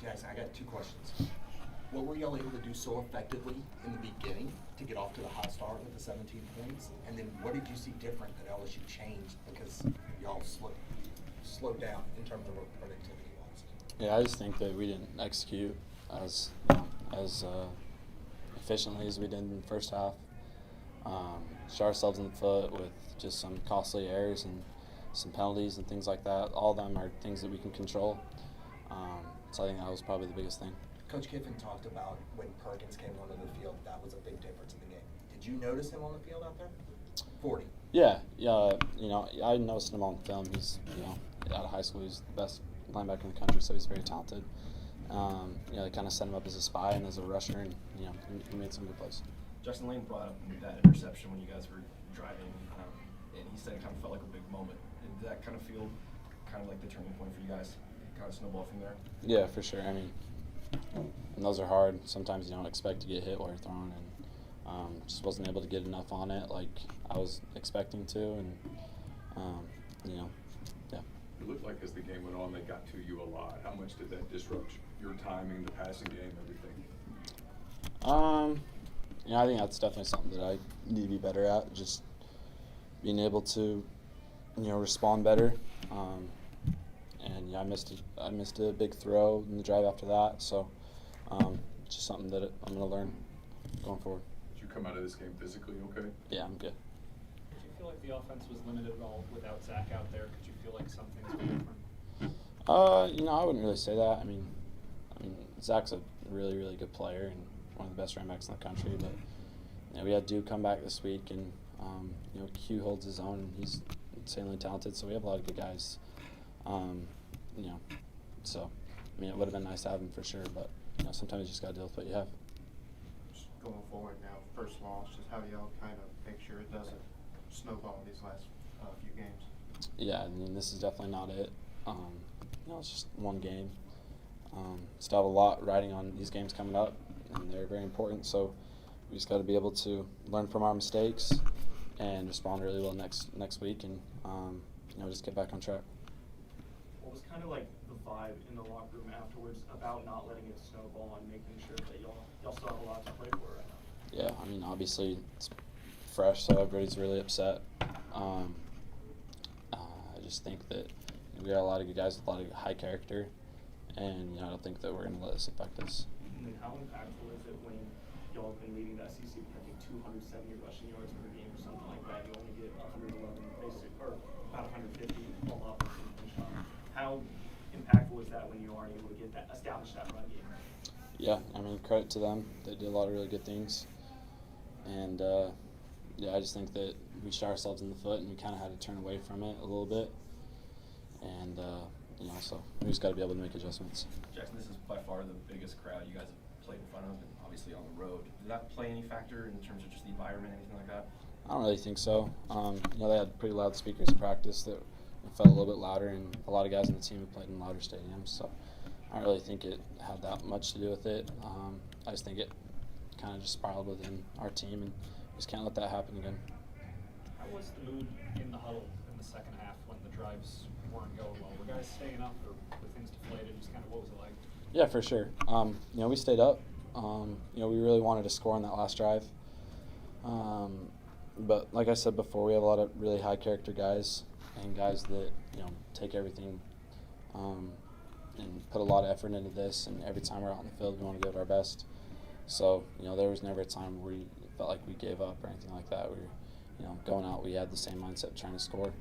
Jaxson, I got two questions. What were y'all able to do so effectively in the beginning to get off to the hot start with the 17 points? And then what did you see different that LSU changed because y'all slowed down in terms of productivity-wise? Yeah, I just think that we didn't execute as efficiently as we did in the first half. Shot ourselves in the foot with just some costly errors and some penalties and things like that. All of them are things that we can control. So I think that was probably the biggest thing. Coach Kiffin talked about when Perkins came onto the field, that was a big difference in the game. Did you notice him on the field out there? 40. Yeah. I noticed him on film. He's, out of high school, he's the best linebacker in the country, so he's very talented. They kind of set him up as a spy and as a rusher, and he made some good plays. Jaxson Lane brought up that interception when you guys were driving, and he said it kind of felt like a big moment. Did that kind of feel kind of like the turning point for you guys? Kind of snowball from there? Yeah, for sure. I mean, and those are hard. Sometimes you don't expect to get hit while you're throwing, and just wasn't able to get enough on it like I was expecting to, and yeah. It looked like as the game went on, they got to you a lot. How much did that disrupt your timing, the passing game, everything? I think that's definitely something that I need to be better at. Just being able to, respond better. And I missed a big throw in the drive after that. So, just something that I'm going to learn going forward. Did you come out of this game physically okay? Yeah, I'm good. Did you feel like the offense was limited at all without Zach out there? Could you feel like some things were different? I wouldn't really say that. I mean, Zach's a really, really good player and one of the best running backs in the country. But we had Duke come back this week, and Q holds his own, and he's insanely talented. So we have a lot of good guys. So it would have been nice to have him for sure, but sometimes you just got to deal with what you have. Just going forward now, first loss, just how do y'all kind of make sure it doesn't snowball these last few games? Yeah, this is definitely not it. It's just one game. Still have a lot riding on these games coming up, and they're very important. So we just got to be able to learn from our mistakes and respond really well next week, and just get back on track. What was kind of like the vibe in the locker room afterwards about not letting it snowball and making sure that y'all still have a lot to play for right now? Yeah, obviously it's fresh, so everybody's really upset. I just think that we got a lot of good guys with a lot of high character, and I don't think that we're going to let this affect us. And then how impactful is it when y'all have been leading the SEC with, I think, 270 rushing yards per game or something like that? You only get 111 basic, or about 150 all up. How impactful is that when you aren't able to get that, establish that run game? Yeah, credit to them. They did a lot of really good things. And, I just think that we shot ourselves in the foot, and we kind of had to turn away from it a little bit. And, so we just got to be able to make adjustments. Jaxson, this is by far the biggest crowd you guys have played in front of, and obviously on the road. Did that play any factor in terms of just the environment, anything like that? I don't really think so. They had pretty loud speakers in practice that felt a little bit louder, and a lot of guys on the team have played in louder stadiums, so I don't really think it had that much to do with it. I just think it kind of just spiraled within our team, and just can't let that happen again. How was the mood in the huddle in the second half when the drives weren't going well? Were guys staying up, or were things deflated? Just kind of what was it like? Yeah, for sure. We stayed up. We really wanted to score on that last drive. But like I said before, we have a lot of really high character guys and guys that take everything and put a lot of effort into this. And every time we're out in the field, we want to give it our best. So there was never a time where we felt like we gave up or anything like that. We were going out, we had the same mindset, trying to score.